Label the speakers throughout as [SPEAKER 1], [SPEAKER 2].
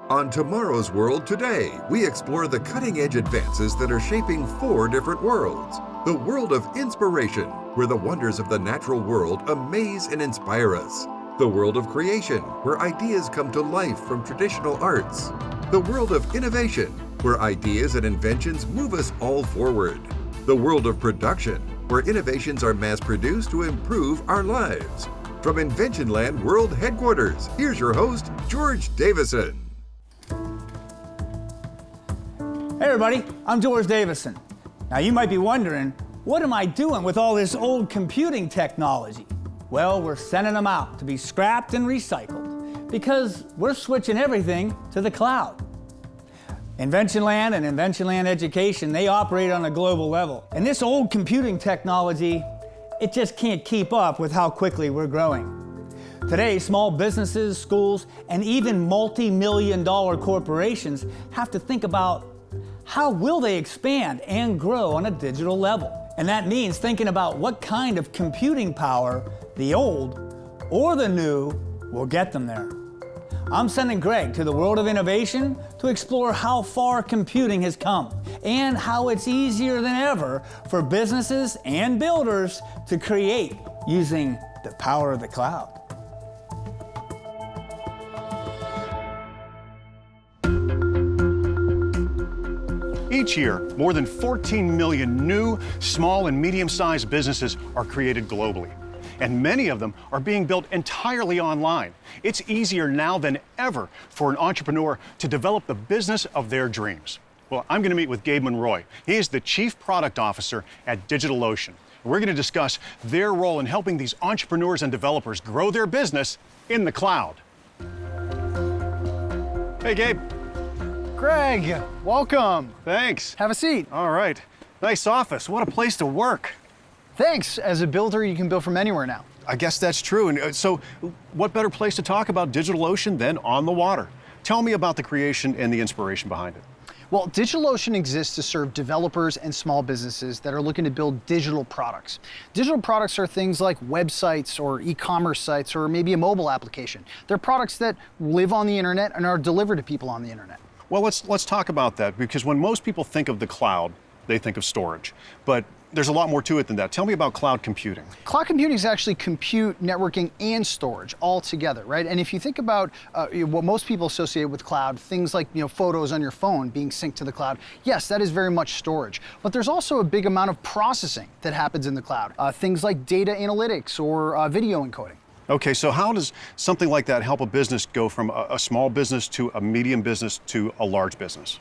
[SPEAKER 1] On Tomorrow's World Today, we explore the cutting-edge advances that are shaping 4 different worlds. The world of inspiration, where the wonders of the natural world amaze and inspire us. The world of creation, where ideas come to life from traditional arts. The world of innovation, where ideas and inventions move us all forward. The world of production, where innovations are mass-produced to improve our lives. From Inventionland World Headquarters, here's your host, George Davison.
[SPEAKER 2] Hey everybody, I'm George Davison. Now you might be wondering, what am I doing with all this old computing technology? Well, we're sending them out to be scrapped and recycled because we're switching everything to the cloud. Inventionland and Inventionland Education, they operate on a global level. And this old computing technology, it just can't keep up with how quickly we're growing. Today, small businesses, schools, and even multi-million-dollar corporations have to think about how will they expand and grow on a digital level? And that means thinking about what kind of computing power the old or the new will get them there. I'm sending Greg to the world of innovation to explore how far computing has come and how it's easier than ever for businesses and builders to create using the power of the cloud.
[SPEAKER 3] Each year, more than 14 million new, small and medium-sized businesses are created globally. And many of them are being built entirely online. It's easier now than ever for an entrepreneur to develop the business of their dreams. Well, I'm going to meet with Gabe Monroy. He is the Chief Product Officer at DigitalOcean. We're going to discuss their role in helping these entrepreneurs and developers grow their business in the cloud. Hey, Gabe.
[SPEAKER 4] Greg, welcome.
[SPEAKER 3] Thanks.
[SPEAKER 4] Have a seat.
[SPEAKER 3] All right. Nice office. What a place to work.
[SPEAKER 4] Thanks. As a builder, you can build from anywhere now.
[SPEAKER 3] I guess that's true. And so what better place to talk about DigitalOcean than on the water? Tell me about the creation and the inspiration behind it.
[SPEAKER 4] Well, DigitalOcean exists to serve developers and small businesses that are looking to build digital products. Digital products are things like websites or e-commerce sites or maybe a mobile application. They're products that live on the internet and are delivered to people on the internet.
[SPEAKER 3] Well, let's talk about that, because when most people think of the cloud, they think of storage. But there's a lot more to it than that. Tell me about cloud computing.
[SPEAKER 4] Cloud computing is actually compute, networking, and storage all together, right? And if you think about what most people associate with cloud, things like photos on your phone being synced to the cloud, yes, that is very much storage. But there's also a big amount of processing that happens in the cloud. Things like data analytics or video encoding.
[SPEAKER 3] Okay, so how does something like that help a business go from a small business to a medium business to a large business?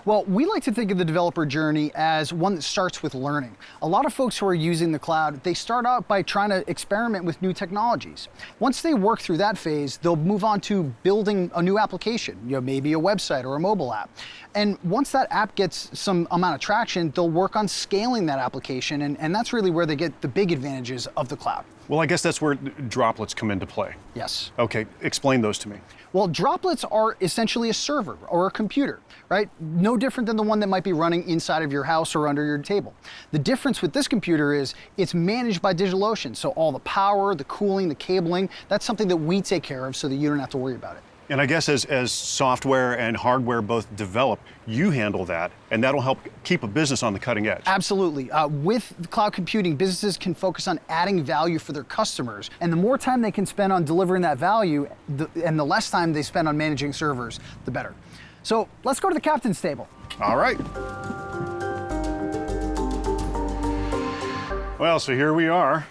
[SPEAKER 4] Well, we like to think of the developer journey as one that starts with learning. A lot of folks who are using the cloud, they start out by trying to experiment with new technologies. Once they work through that phase, they'll move on to building a new application, maybe a website or a mobile app. And once that app gets some amount of traction, they'll work on scaling that application, and that's really where they get the big advantages of the cloud.
[SPEAKER 3] Well, I guess that's where droplets come into play.
[SPEAKER 4] Yes.
[SPEAKER 3] Okay, explain those to me.
[SPEAKER 4] Well, droplets are essentially a server or a computer, right? No different than the one that might be running inside of your house or under your table. The difference with this computer is it's managed by DigitalOcean, so all the power, the cooling, the cabling, that's something that we take care of so that you don't have to worry about it.
[SPEAKER 3] And I guess as software and hardware both develop, you handle that, and that'll help keep a business on the cutting edge.
[SPEAKER 4] Absolutely. With cloud computing, businesses can focus on adding value for their customers. And the more time they can spend on delivering that value, and the less time they spend on managing servers, the better. So let's go to the captain's table.
[SPEAKER 3] All right. Well, so here we are.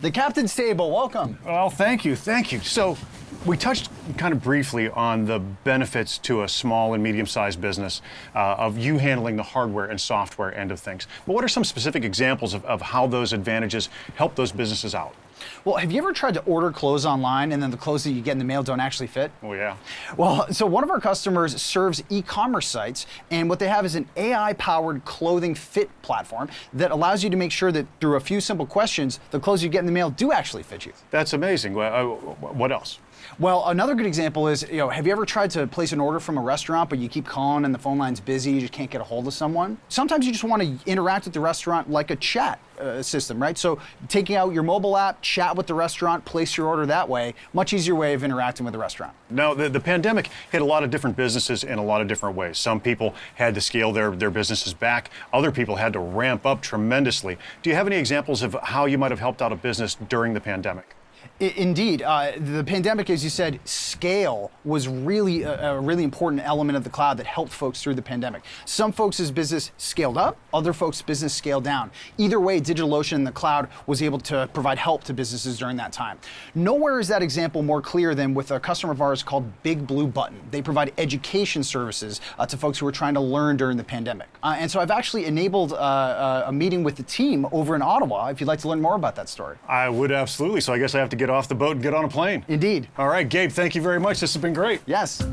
[SPEAKER 4] The captain's table, welcome.
[SPEAKER 3] Well, thank you, thank you. So we touched kind of briefly on the benefits to a small and medium-sized business of you handling the hardware and software end of things. But what are some specific examples of how those advantages help those businesses out?
[SPEAKER 4] Well, have you ever tried to order clothes online and then the clothes that you get in the mail don't actually fit?
[SPEAKER 3] Oh, yeah.
[SPEAKER 4] Well, so one of our customers serves e-commerce sites, and what they have is an AI-powered clothing fit platform that allows you to make sure that through a few simple questions, the clothes you get in the mail do actually fit you.
[SPEAKER 3] That's amazing. What else?
[SPEAKER 4] Well, another good example is, have you ever tried to place an order from a restaurant, but you keep calling and the phone line's busy, you just can't get a hold of someone? Sometimes you just want to interact with the restaurant like a chat system, right? So taking out your mobile app, chat with the restaurant, place your order that way, much easier way of interacting with the restaurant.
[SPEAKER 3] Now, the pandemic hit a lot of different businesses in a lot of different ways. Some people had to scale their businesses back. Other people had to ramp up tremendously. Do you have any examples of how you might have helped out a business during the pandemic?
[SPEAKER 4] Indeed. The pandemic, as you said, scale was really a really important element of the cloud that helped folks through the pandemic. Some folks' business scaled up, other folks' business scaled down. Either way, DigitalOcean in the cloud was able to provide help to businesses during that time. Nowhere is that example more clear than with a customer of ours called Big Blue Button. They provide education services to folks who are trying to learn during the pandemic. And so I've actually enabled a meeting with the team over in Ottawa, if you'd like to learn more about that story.
[SPEAKER 3] I would absolutely. So I guess I have to get off the boat and get on a plane.
[SPEAKER 4] Indeed.
[SPEAKER 3] All right, Gabe, thank you very much. This has been great.
[SPEAKER 4] Yes.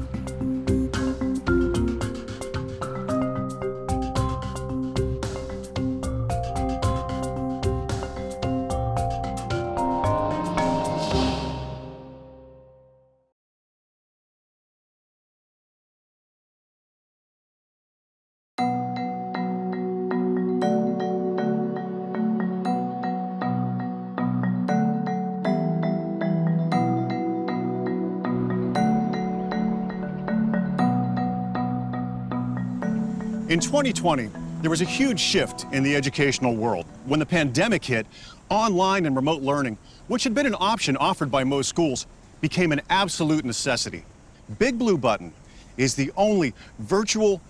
[SPEAKER 3] In 2020, there was a huge shift in the educational world. When the pandemic hit, online and remote learning, which had been an option offered by most schools, became an absolute necessity. Big Blue Button is the only virtual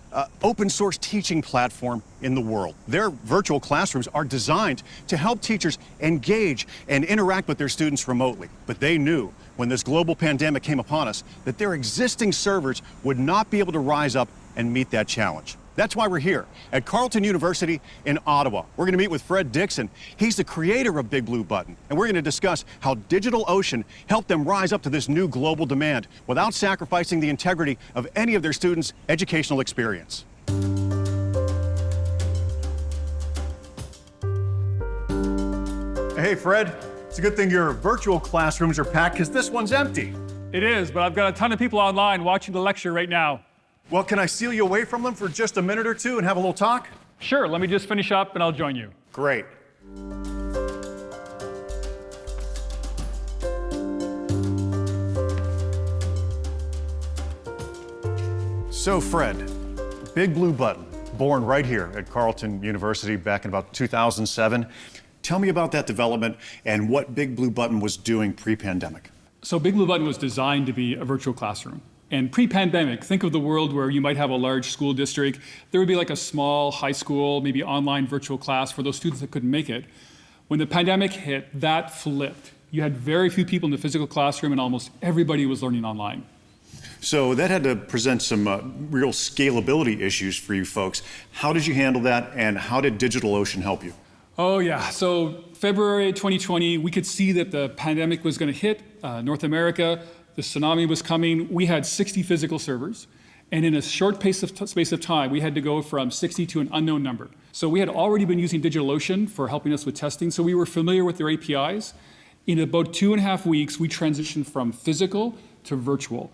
[SPEAKER 3] open source teaching platform in the world. Their virtual classrooms are designed to help teachers engage and interact with their students remotely. But they knew when this global pandemic came upon us that their existing servers would not be able to rise up and meet that challenge. That's why we're here at Carleton University in Ottawa. We're going to meet with Fred Dixon. He's the creator of Big Blue Button, and we're going to discuss how DigitalOcean helped them rise up to this new global demand without sacrificing the integrity of any of their students' educational experience. Hey, Fred. It's a good thing your virtual classrooms are packed because this one's empty.
[SPEAKER 5] It is, but I've got a ton of people online watching the lecture right now.
[SPEAKER 3] Well, can I steal you away from them for just a minute or two and have a little talk?
[SPEAKER 5] Sure, let me just finish up and I'll join you.
[SPEAKER 3] Great. So, Fred, Big Blue Button, born right here at Carleton University back in about 2007. Tell me about that development and what Big Blue Button was doing pre-pandemic.
[SPEAKER 5] So Big Blue Button was designed to be a virtual classroom. And pre-pandemic, think of the world where you might have a large school district. There would be like a small high school, maybe online virtual class for those students that couldn't make it. When the pandemic hit, that flipped. You had very few people in the physical classroom and almost everybody was learning online.
[SPEAKER 3] So that had to present some real scalability issues for you folks. How did you handle that and how did DigitalOcean help you?
[SPEAKER 5] Oh yeah, so February 2020, we could see that the pandemic was going to hit North America. The tsunami was coming. We had 60 physical servers, and in a short space of time, we had to go from 60 to an unknown number. So we had already been using DigitalOcean for helping us with testing, so we were familiar with their APIs. In about 2.5 weeks, we transitioned from physical to virtual.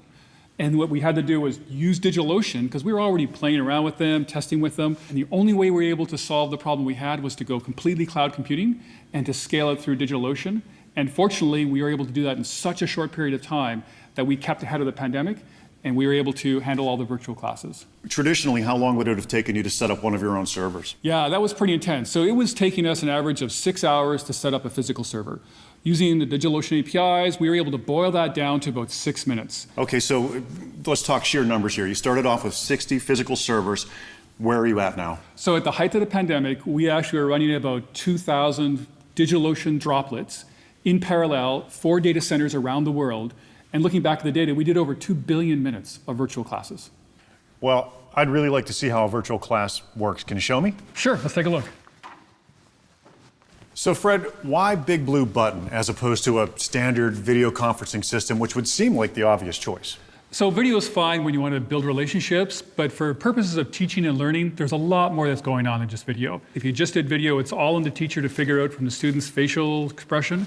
[SPEAKER 5] And what we had to do was use DigitalOcean, because we were already playing around with them, testing with them, and the only way we were able to solve the problem we had was to go completely cloud computing and to scale it through DigitalOcean. And fortunately, we were able to do that in such a short period of time that we kept ahead of the pandemic, and we were able to handle all the virtual classes. Traditionally, how long would it have taken you to set up one of your own servers? Yeah, that was pretty intense. So it was taking us an average of 6 hours to set up a physical server. Using the DigitalOcean APIs, we were able to boil that down to about 6 minutes. Okay, so let's talk sheer numbers here. You started off with 60 physical servers. Where are you at now? So at the height of the pandemic, we actually were running about 2,000 DigitalOcean droplets in parallel, 4 data centers around the world. And looking back at the data, we did over 2 billion minutes of virtual classes. Well, I'd really like to see how a virtual class works. Can you show me? Sure, let's take a look. So Fred, why Big Blue Button as opposed to a standard video conferencing system, which would seem like the obvious choice? So video is fine when you want to build relationships, but for purposes of teaching and learning, there's a lot more that's going on than just video. If you just did video, it's all on the teacher to figure out from the student's facial expression.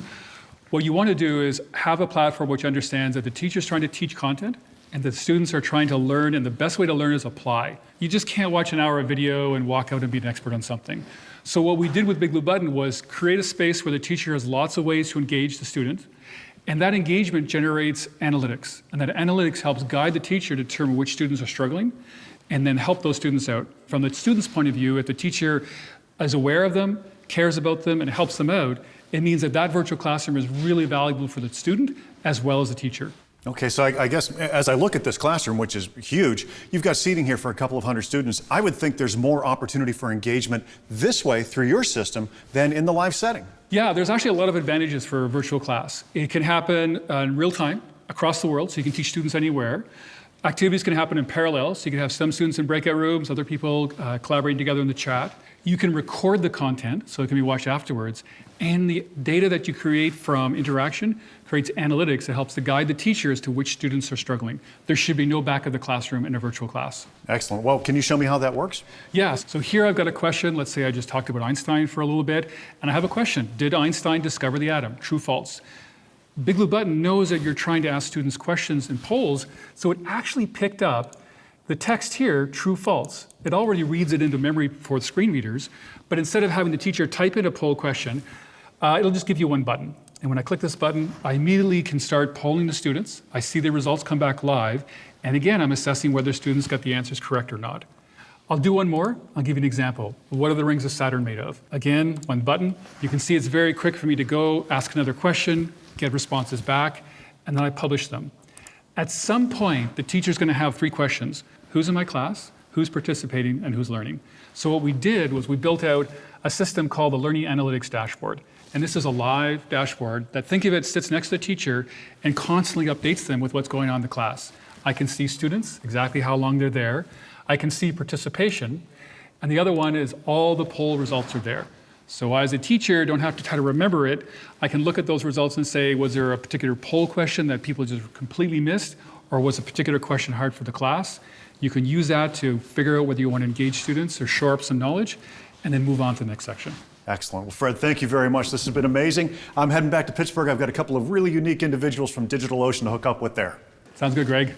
[SPEAKER 5] What you want to do is have a platform which understands that the teacher's trying to teach content and the students are trying to learn, and the best way to learn is apply. You just can't watch an hour of video and walk out and be an expert on something. So what we did with Big Blue Button was create a space where the teacher has lots of ways to engage the student, and that engagement generates analytics, and that analytics helps guide the teacher to determine which students are struggling, and then help those students out. From the student's point of view, if the teacher is aware of them, cares about them, and helps them out, it means that that virtual classroom is really valuable for the student as well as the teacher.
[SPEAKER 3] Okay, so I guess as I look at this classroom, which is huge, you've got seating here for a couple of hundred students. I would think there's more opportunity for engagement this way through your system than in the live setting.
[SPEAKER 5] Yeah, there's actually a lot of advantages for a virtual class. It can happen in real time across the world, so you can teach students anywhere. Activities can happen in parallel, so you can have some students in breakout rooms, other people collaborating together in the chat. You can record the content, so it can be watched afterwards. And the data that you create from interaction creates analytics that helps to guide the teacher as to which students are struggling. There should be no back of the classroom in a virtual class.
[SPEAKER 3] Excellent. Well, can you show me how that works?
[SPEAKER 5] Yes. So here I've got a question. Let's say I just talked about Einstein for a little bit, and I have a question. Did Einstein discover the atom? True, false? Big Blue Button knows that you're trying to ask students questions in polls, so it actually picked up the text here, true, false. It already reads it into memory for the screen readers, but instead of having the teacher type in a poll question, it'll just give you one button. And when I click this button, I immediately can start polling the students. I see the results come back live, and again, I'm assessing whether students got the answers correct or not. I'll do one more. I'll give you an example. What are the rings of Saturn made of? Again, one button. You can see it's very quick for me to go, ask another question, get responses back, and then I publish them. At some point, the teacher's going to have three questions. Who's in my class? Who's participating? And who's learning? So what we did was we built out a system called the Learning Analytics Dashboard. And this is a live dashboard that, think of it, sits next to the teacher and constantly updates them with what's going on in the class. I can see students, exactly how long they're there. I can see participation. And the other one is all the poll results are there. So as a teacher, don't have to try to remember it. I can look at those results and say, was there a particular poll question that people just completely missed? Or was a particular question hard for the class? You can use that to figure out whether you want to engage students or shore up some knowledge, and then move on to the next section.
[SPEAKER 3] Excellent. Well, Fred, thank you very much. This has been amazing. I'm heading back to Pittsburgh. I've got a couple of really unique individuals from DigitalOcean to hook up with there.
[SPEAKER 5] Sounds good, Greg.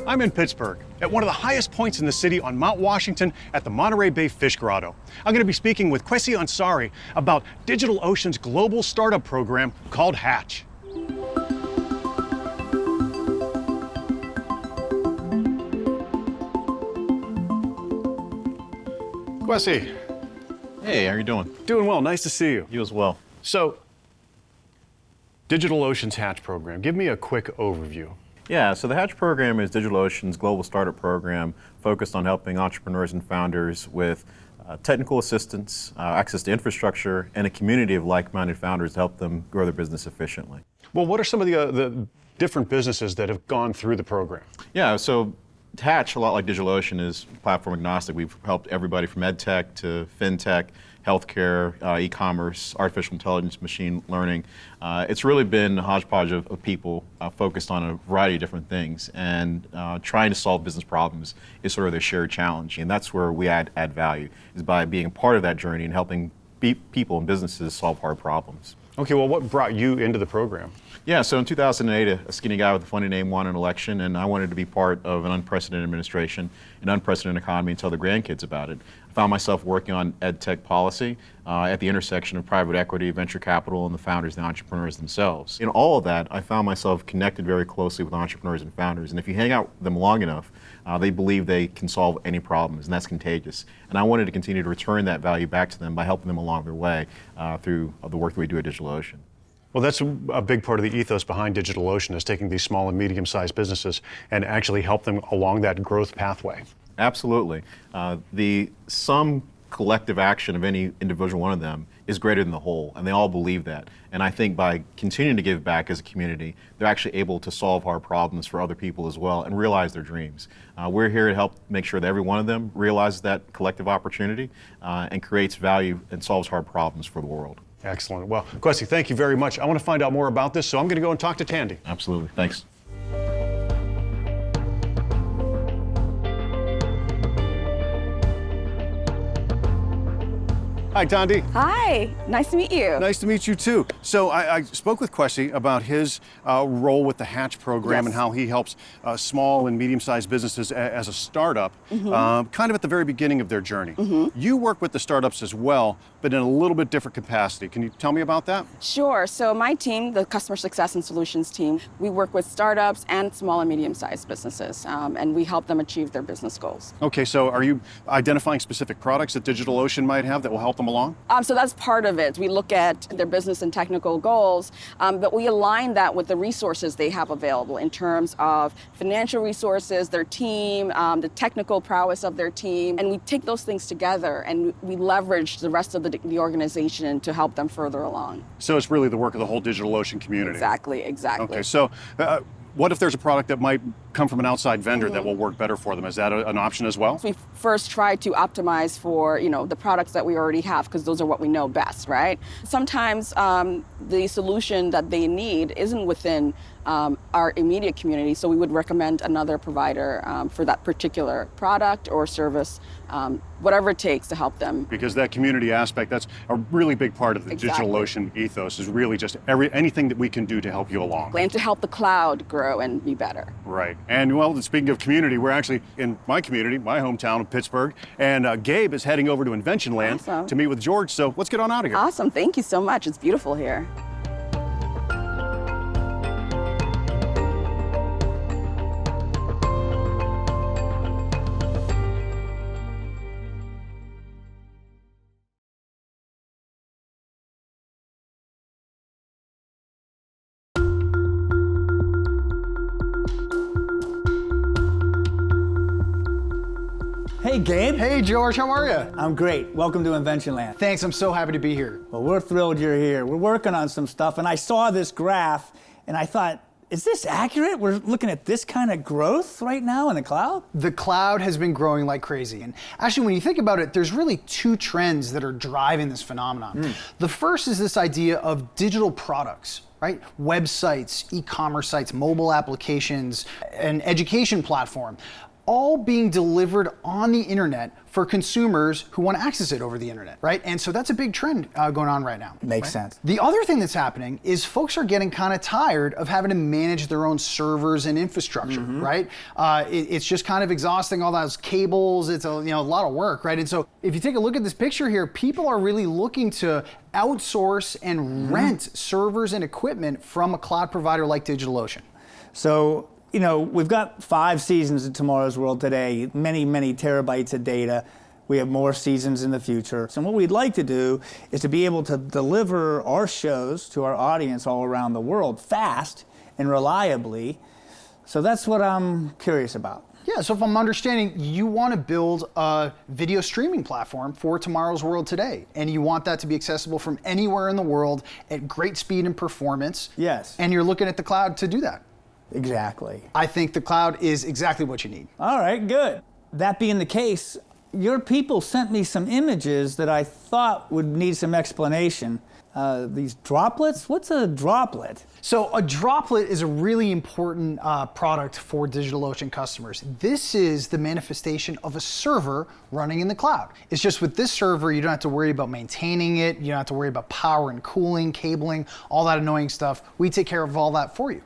[SPEAKER 3] I'm in Pittsburgh, at one of the highest points in the city on Mount Washington at the Monterey Bay Fish Grotto. I'm going to be speaking with Kwesi Ansari about DigitalOcean's global startup program called Hatch. Kwesi.
[SPEAKER 6] Hey, how are you doing?
[SPEAKER 3] Doing well, nice to see you.
[SPEAKER 6] You as well.
[SPEAKER 3] So, DigitalOcean's Hatch program, give me a quick overview.
[SPEAKER 6] Yeah, so the Hatch program is DigitalOcean's global startup program focused on helping entrepreneurs and founders with technical assistance, access to infrastructure, and a community of like-minded founders to help them grow their business efficiently.
[SPEAKER 3] Well, what are some of the different businesses that have gone through the program?
[SPEAKER 6] Yeah, so Hatch, a lot like DigitalOcean, is platform agnostic. We've helped everybody from ed tech to fintech, healthcare, e-commerce, artificial intelligence, machine learning. It's really been a hodgepodge of people focused on a variety of different things, and trying to solve business problems is sort of their shared challenge, and that's where we add value, is by being a part of that journey and helping people and businesses solve hard problems.
[SPEAKER 3] Okay, well, what brought you into the program?
[SPEAKER 6] Yeah, so in 2008, a skinny guy with a funny name won an election, and I wanted to be part of an unprecedented administration, an unprecedented economy, and tell the grandkids about it. I found myself working on ed tech policy at the intersection of private equity, venture capital, and the founders and the entrepreneurs themselves. In all of that, I found myself connected very closely with entrepreneurs and founders, and if you hang out with them long enough, they believe they can solve any problems, and that's contagious. And I wanted to continue to return that value back to them by helping them along their way through the work that we do at DigitalOcean.
[SPEAKER 3] Well, that's a big part of the ethos behind DigitalOcean, is taking these small and medium-sized businesses and actually help them along that growth pathway.
[SPEAKER 6] Absolutely. The sum collective action of any individual one of them is greater than the whole, and they all believe that. And I think by continuing to give back as a community, they're actually able to solve hard problems for other people as well and realize their dreams. We're here to help make sure that every one of them realizes that collective opportunity and creates value and solves hard problems for the world.
[SPEAKER 3] Excellent. Well, Kwesi, thank you very much. I want to find out more about this, so I'm going to go and talk to Tandy.
[SPEAKER 6] Absolutely. Thanks.
[SPEAKER 3] Hi, Tandy.
[SPEAKER 7] Hi, nice to meet you.
[SPEAKER 3] Nice to meet you too. So I spoke with Kwesi about his role with the Hatch program and how he helps small and medium-sized businesses as a startup, kind of at the very beginning of their journey. You work with the startups as well, but in a little bit different capacity. Can you tell me about that?
[SPEAKER 7] Sure. So my team, the Customer Success and Solutions team, we work with startups and small and medium-sized businesses, and we help them achieve their business goals.
[SPEAKER 3] Okay, so are you identifying specific products that DigitalOcean might have that will help them along?
[SPEAKER 7] So that's part of it. We look at their business and technical goals, but we align that with the resources they have available in terms of financial resources, their team, the technical prowess of their team, and we take those things together and we leverage the rest of the organization to help them further along.
[SPEAKER 3] So it's really the work of the whole DigitalOcean community.
[SPEAKER 7] Exactly.
[SPEAKER 3] Okay, so what if there's a product that might come from an outside vendor that will work better for them? Is that an option as well?
[SPEAKER 7] We first try to optimize for the products that we already have because those are what we know best, right? Sometimes the solution that they need isn't within our immediate community, so we would recommend another provider for that particular product or service, whatever it takes to help them.
[SPEAKER 3] Because that community aspect, that's a really big part of the DigitalOcean ethos, is really just anything that we can do to help you along.
[SPEAKER 7] And to help the cloud grow and be better.
[SPEAKER 3] Right. And well, speaking of community, we're actually in my community, my hometown of Pittsburgh, and Gabe is heading over to Invention Land to meet with George, so let's get on out of here.
[SPEAKER 7] Awesome. Thank you so much. It's beautiful here.
[SPEAKER 2] Hey, Gabe.
[SPEAKER 4] Hey, George, how are you?
[SPEAKER 2] I'm great. Welcome to Invention Land.
[SPEAKER 4] Thanks, I'm so happy to be here.
[SPEAKER 2] Well, we're thrilled you're here. We're working on some stuff, and I saw this graph, and I thought, is this accurate? We're looking at this kind of growth right now in the cloud?
[SPEAKER 4] The cloud has been growing like crazy. And actually, when you think about it, there's really two trends that are driving this phenomenon. The first is this idea of digital products, right? Websites, e-commerce sites, mobile applications, an education platform, all being delivered on the internet for consumers who want to access it over the internet, right? And so that's a big trend going on right now.
[SPEAKER 2] Makes sense.
[SPEAKER 4] The other thing that's happening is folks are getting kind of tired of having to manage their own servers and infrastructure, right? It's just kind of exhausting, all those cables. It's a lot of work, right? And so if you take a look at this picture here, people are really looking to outsource and rent servers and equipment from a cloud provider like DigitalOcean.
[SPEAKER 2] So, we've got 5 seasons of Tomorrow's World today, many, many terabytes of data. We have more seasons in the future. So what we'd like to do is to be able to deliver our shows to our audience all around the world fast and reliably. So that's what I'm curious about.
[SPEAKER 4] Yeah, so if I'm understanding, you want to build a video streaming platform for Tomorrow's World today, and you want that to be accessible from anywhere in the world at great speed and performance.
[SPEAKER 2] Yes.
[SPEAKER 4] And you're looking at the cloud to do that.
[SPEAKER 2] Exactly.
[SPEAKER 4] I think the cloud is exactly what you need.
[SPEAKER 2] All right, good. That being the case, your people sent me some images that I thought would need some explanation. These droplets? What's a droplet?
[SPEAKER 4] So a droplet is a really important product for DigitalOcean customers. This is the manifestation of a server running in the cloud. It's just with this server, you don't have to worry about maintaining it. You don't have to worry about power and cooling, cabling, all that annoying stuff. We take care of all that for you.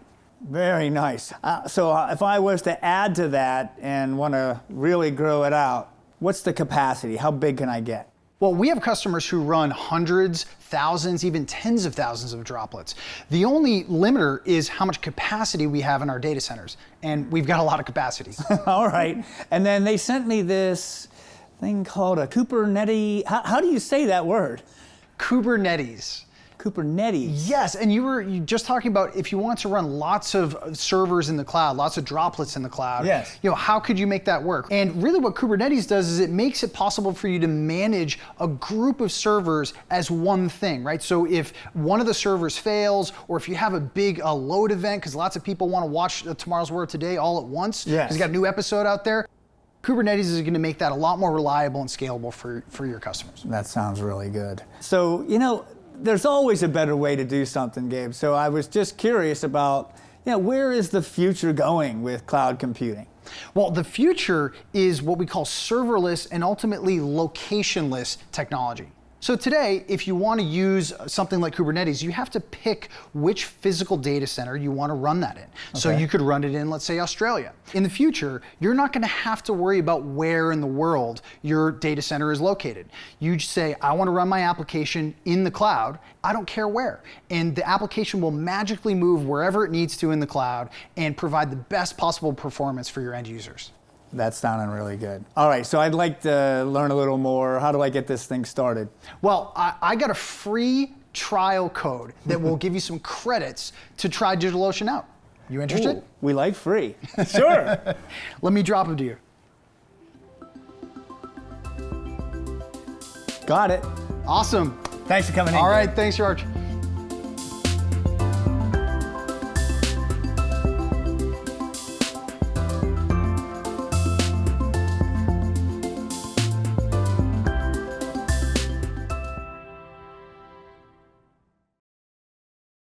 [SPEAKER 2] Very nice. So if I was to add to that and want to really grow it out, what's the capacity? How big can I get?
[SPEAKER 4] Well, we have customers who run hundreds, thousands, even tens of thousands of droplets. The only limiter is how much capacity we have in our data centers, and we've got a lot of capacity.
[SPEAKER 2] All right. And then they sent me this thing called a Kubernetes. How do you say that word?
[SPEAKER 4] Kubernetes.
[SPEAKER 2] Kubernetes.
[SPEAKER 4] Yes, and you were just talking about if you want to run lots of servers in the cloud, lots of droplets in the cloud.
[SPEAKER 2] Yes.
[SPEAKER 4] How could you make that work? And really what Kubernetes does is it makes it possible for you to manage a group of servers as one thing, right? So if one of the servers fails, or if you have a big load event, because lots of people want to watch Tomorrow's War Today all at once, because you got a new episode out there, Kubernetes is going to make that a lot more reliable and scalable for your customers.
[SPEAKER 2] That sounds really good. So, there's always a better way to do something, Gabe. So I was just curious about, where is the future going with cloud computing?
[SPEAKER 4] Well, the future is what we call serverless and ultimately locationless technology. So today, if you want to use something like Kubernetes, you have to pick which physical data center you want to run that in. So you could run it in, let's say, Australia. In the future, you're not going to have to worry about where in the world your data center is located. You just say, I want to run my application in the cloud. I don't care where. And the application will magically move wherever it needs to in the cloud and provide the best possible performance for your end users.
[SPEAKER 2] That's sounding really good. All right, so I'd like to learn a little more. How do I get this thing started?
[SPEAKER 4] Well, I got a free trial code that will give you some credits to try DigitalOcean out. You interested?
[SPEAKER 2] Ooh, we like free. Sure.
[SPEAKER 4] Let me drop them to you.
[SPEAKER 2] Got it.
[SPEAKER 4] Awesome.
[SPEAKER 2] Thanks for coming in.
[SPEAKER 4] All right, thanks, George.